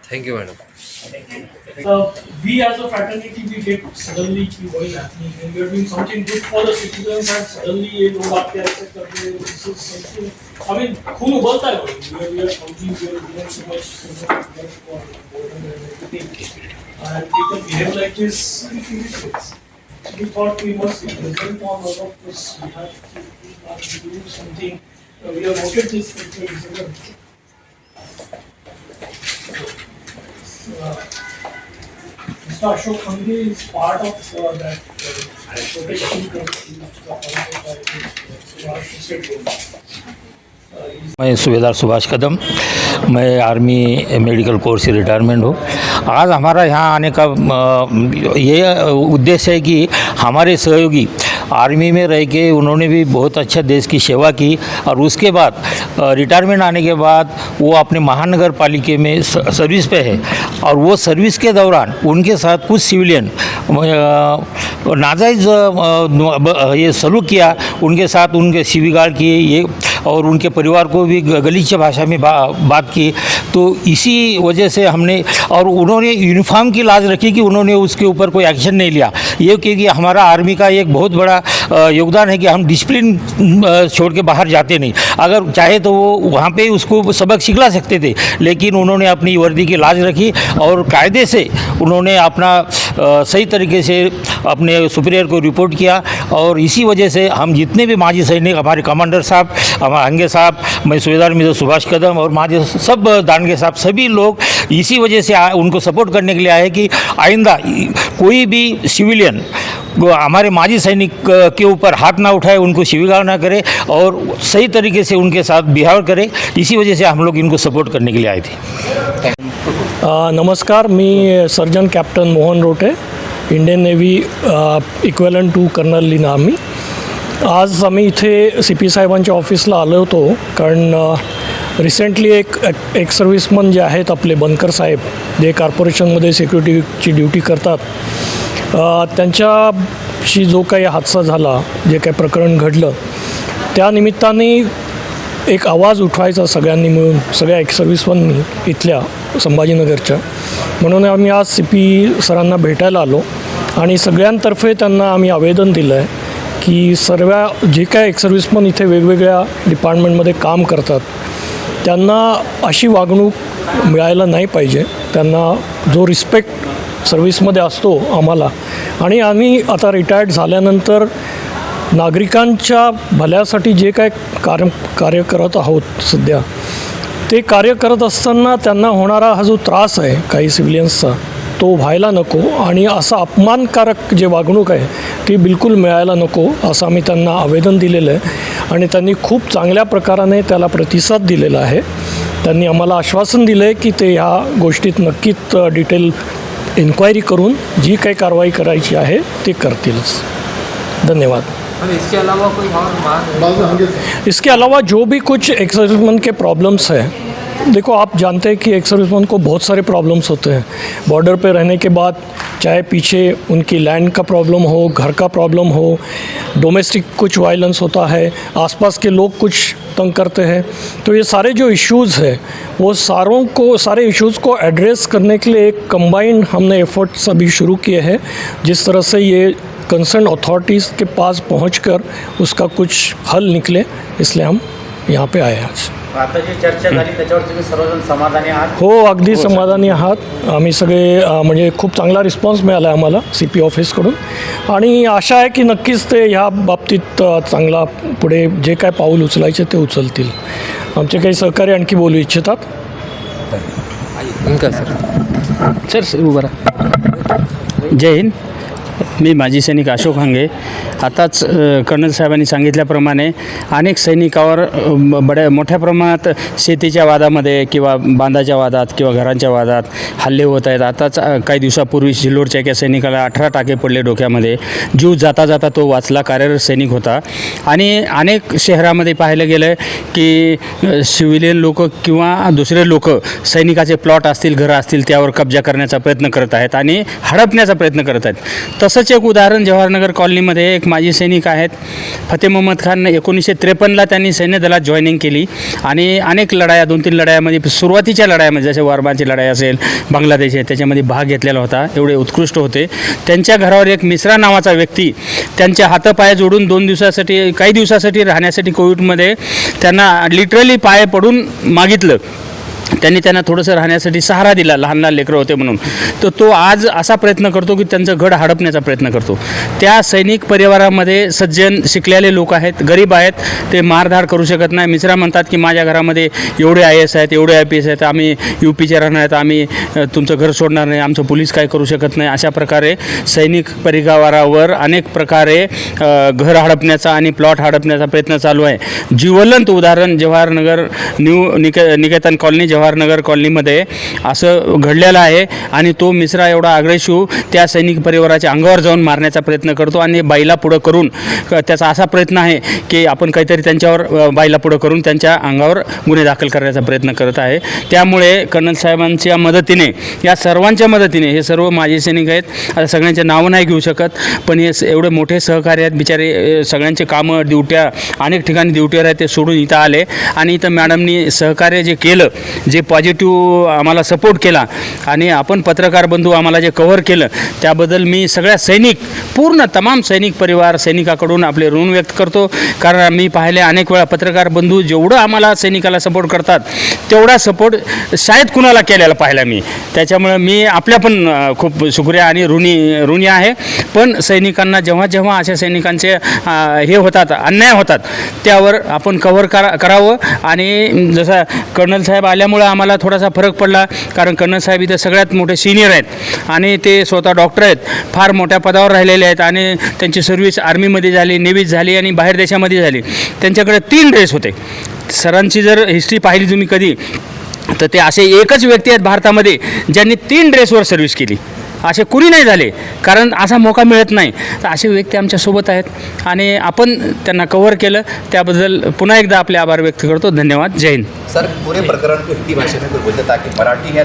Thank you, madam. We as a fraternity, we get suddenly कि वही happening and we are doing something good for the citizens and suddenly ये लोग आके ऐसे कर रहे हैं. This is something. I mean खून उबलता है भाई. We are something we are doing so much support for and everything. And people behave like this. We thought we must result on all of this. We have to do something. We have voted this decision. Mr. Ashok Khangri is part of that protection committee मैं सूबेदार सुभाष कदम, मैं army medical course से retirement हूँ। आज हमारा यहाँ आने का ये उद्देश्य है कि हमारे सहयोगी आर्मी में रह के उन्होंने भी बहुत अच्छा देश की सेवा की और उसके बाद रिटायरमेंट आने के बाद वो अपने महानगर पालिका में सर्विस पे है और वो सर्विस के दौरान उनके साथ कुछ सिविलियन नाजायज़ ये सलूक किया, उनके साथ उनके शिविगार किए ये और उनके परिवार को भी गलीच भाषा में बात की। तो इसी वजह से हमने और उन्होंने यूनिफॉर्म की लाज रखी कि उन्होंने उसके ऊपर कोई एक्शन नहीं लिया। ये क्योंकि हमारा आर्मी का एक बहुत बड़ा योगदान है कि हम डिसिप्लिन छोड़ के बाहर जाते नहीं। अगर चाहे तो वो वहाँ पे उसको सबक सिखला सकते थे, लेकिन उन्होंने अपनी वर्दी की लाज रखी और कायदे से उन्होंने अपना सही तरीके से अपने सुपीरियर को रिपोर्ट किया। और इसी वजह से हम जितने भी माजी सैनिक, हमारे कमांडर साहब, हमारे अंगे साहब, मैं सूबेदार मेजर सुभाष कदम और माजी सब दानगे साहब, सभी लोग इसी वजह से उनको सपोर्ट करने के लिए आए कि आइंदा कोई भी सिविलियन हमारे माजी सैनिक के ऊपर हाथ ना उठाए, उनको शिविगार ना करे और सही तरीके से उनके साथ बिहेव करे। इसी वजह से हम लोग इनको सपोर्ट करने के लिए आए थे। नमस्कार, मी surgeon captain Mohan Rote, Indian navy equivalent to colonel in army. आज आम्ही इथे CP साहेबांच्या ऑफिसला आलो होतो कारण रिसेंटली एक सर्व्हिसमन जे आहेत आपले बनकर साहेब, जे कॉर्पोरेशनमध्ये सिक्युरिटीची ड्युटी करतात, त्यांच्याशी जो काही हादसा झाला, जे काही प्रकरण घडलं, त्या निमित्ताने एक आवाज उठवायचा सगळ्यांनी मिळून, सगळ्या एक सर्व्हिसमननी इथल्या संभाजीनगरच्या, म्हणून आम्ही आज CP सरांना भेटायला आलो आणि सगळ्यांतर्फे त्यांना आम्ही आवेदन दिलं आहे की सर्व जे काय एक सर्व्हिसमन इथे वेगवेगळ्या डिपार्टमेंटमध्ये काम करतात त्यांना अशी वागणूक मिळायला नाही पाहिजे। त्यांना जो रिस्पेक्ट सर्व्हिसमध्ये असतो आम्हाला, आणि आम्ही आता रिटायर्ड झाल्यानंतर नागरिकांच्या भल्यासाठी जे काय कार्य करत आहोत सध्या, ते कार्य करत असताना त्यांना होणारा हा जो त्रास आहे काही सिव्हिलियन्सचा, तो व्हायला नको आणि असा अपमानकारक जे वागणूक आहे ती बिलकुल मिळायला नको असं आम्ही त्यांना आवेदन दिलेलं आहे आणि त्यांनी खूप चांगल्या प्रकाराने त्याला प्रतिसाद दिलेला आहे। त्यांनी आम्हाला आश्वासन दिलं आहे की ते ह्या गोष्टीत नक्कीच डिटेल इन्क्वायरी करून जी काही कारवाई करायची आहे ते करतीलच। धन्यवाद। इसके अलावा कोई और इसके अलावा जो भी कुछ एक्स सर्विसमैन के प्रॉब्लम्स हैं, देखो आप जानते हैं कि एक्स सर्विसमैन को बहुत सारे प्रॉब्लम्स होते हैं बॉर्डर पे रहने के बाद, चाहे पीछे उनकी लैंड का प्रॉब्लम हो, घर का प्रॉब्लम हो, डोमेस्टिक कुछ वायलेंस होता है, आसपास के लोग कुछ तंग करते हैं। तो ये सारे जो इश्यूज़ हैं वो सारे इश्यूज़ को एड्रेस करने के लिए एक कंबाइंड हमने एफर्ट्स अभी शुरू किए हैं, जिस तरह से ये कंसर्न अथॉरिटीज़ के पास पहुंचकर उसका कुछ हल निकले, इसलिए हम यहाँ पे आए आज। आता जी चर्चा झाली त्याच्यावर तुम्ही सर्वजण समाधानी आहात? हो, अगदी समाधानी आहात आम्ही सगळे। म्हणजे खूप चांगला रिस्पॉन्स मिळाला आहे आम्हाला CP ऑफिसकडून आणि आशा आहे की नक्कीच ते ह्या बाबतीत चांगला पुढे जे काय पाऊल उचलायचे ते उचलतील। आमचे काही सहकारी आणखी बोलू इच्छितात? सर उभं राहा। जय हिंद। मी माजी सैनिक अशोक हांगे. आताच कर्नल साहेबांनी सांगितल्याप्रमाणे अनेक सैनिकावर मोठ्या प्रमाणात शेतीच्या वादामध्ये किंवा बांधाच्या वादात किंवा घरांच्या वादात हल्ले होत आहेत. आताच काही दिवसापूर्वी सिल्लोडच्या एका सैनिकाला 18 टाके पडले डोक्यामध्ये. जीव जाता जाता तो वाचला, कार्यरत सैनिक होता. आणि अनेक शहरामध्ये पाहिलं गेलं की सिव्हिलियन लोक किंवा दुसरे लोक सैनिकाचे प्लॉट असतील, घरं असतील, त्यावर कब्जा करण्याचा प्रयत्न करत आहेत आणि हडपण्याचा प्रयत्न करत आहेत. तसंच एक उदाहरण जवाहरनगर कॉलनीमध्ये एक माजी सैनिक आहेत, फतेह मोहम्मद खान. 1953ला त्यांनी सैन्य दलात जॉईनिंग केली आणि अनेक लढाया, 2-3 लढायामध्ये, सुरुवातीच्या लढायामध्ये जसे वारबांची लढाई असेल, बांगलादेश आहे, त्याच्यामध्ये भाग घेतलेला होता. एवढे उत्कृष्ट होते. त्यांच्या घरावर एक मिश्रा नावाचा व्यक्ती त्यांच्या हातपाय जोडून 2 दिवसासाठी, काही दिवसासाठी राहण्यासाठी कोविडमध्ये त्यांना लिटरली पाय पडून मागितलं. त्यांना थोडंसं राहण्यासाठी सहारा दिला, लहान लहान लेकरं होते म्हणून. तर तो आज असा प्रयत्न करतो की त्यांचं घड हडपण्याचा प्रयत्न करतो. त्या सैनिक परिवारामध्ये सज्जन शिकलेले लोक आहेत, गरीब आहेत, ते मारधाड करू शकत नाही. मिश्रा म्हणतात की माझ्या घरामध्ये एवढे IAS आहेत, एवढे IPS आहेत, आम्ही UPचे राहणार आहेत, आम्ही तुमचं घर सोडणार नाही, आमचं पोलीस काय करू शकत नाही. अशा प्रकारे सैनिक परिवारावर अनेक प्रकारे घर हडपण्याचा आणि प्लॉट हडपण्याचा प्रयत्न चालू आहे. जिवलंत उदाहरण जवाहरनगर निकेतन कॉलनी, जवाहरनगर कॉलनीमध्ये असं घडलेलं आहे. आणि तो मिश्रा एवढा अग्रेसिव्ह त्या सैनिक परिवाराच्या अंगावर जाऊन मारण्याचा प्रयत्न करतो आणि बाईला पुढं करून त्याचा असा प्रयत्न आहे की आपण काहीतरी त्यांच्यावर बाईला पुढं करून त्यांच्या अंगावर गुन्हे दाखल करण्याचा प्रयत्न करत आहे. त्यामुळे कर्नल साहेबांच्या मदतीने, या सर्वांच्या मदतीने, हे सर्व माजी सैनिक आहेत, आता सगळ्यांचे नावं नाही घेऊ शकत, पण हे एवढे मोठे सहकारी आहेत बिचारे. सगळ्यांचे कामं, ड्युट्या, अनेक ठिकाणी ड्युटीवर आहेत, ते सोडून इथं आले आणि इथं मॅडमनी सहकार्य जे केलं, जे पॉझिटिव्ह आम्हाला सपोर्ट केला आणि आपण पत्रकार बंधू आम्हाला जे कव्हर केलं, त्याबद्दल मी सगळ्या सैनिक, पूर्ण तमाम सैनिक परिवार, सैनिकाकडून आपले ऋण व्यक्त करतो. कारण मी पाहिले अनेक वेळा पत्रकार बंधू जेवढं आम्हाला सैनिकाला सपोर्ट करतात तेवढा सपोर्ट शाळेत कुणाला केलेला पाहिला मी. त्याच्यामुळं मी आपल्या पण खूप शुक्रिया आणि ऋणी आहे. पण सैनिकांना जेव्हा जेव्हा अशा सैनिकांचे हे होतात, अन्याय होतात, त्यावर आपण कव्हर करावं. आणि जसं कर्नल साहेब आल्यामुळं आम्हाला थोडासा फरक पडला, कारण कर्नल साहेब इथं सगळ्यात मोठे सिनियर आहेत आणि ते स्वतः डॉक्टर आहेत, फार मोठ्या पदावर राहिलेले आहेत आणि त्यांची सर्व्हिस आर्मीमध्ये झाली, नेव्हीत झाली आणि बाहेर देशामध्ये झाली. त्यांच्याकडे 3 ड्रेस होते. सरांची जर हिस्ट्री पाहिली तुम्ही कधी, तर ते असे एकच व्यक्ती आहेत भारतामध्ये ज्यांनी 3 ड्रेसवर सर्व्हिस केली. असे कुणी नाही झाले, कारण असा मौका मिळत नाही. तर असे व्यक्ती आमच्यासोबत आहेत आणि आपण त्यांना कव्हर केलं, त्याबद्दल पुन्हा एकदा आपले आभार व्यक्त करतो. धन्यवाद. जय हिंद. सर, पूरे प्रकरण को हिंदी भाषा में बोलते ताकि मराठी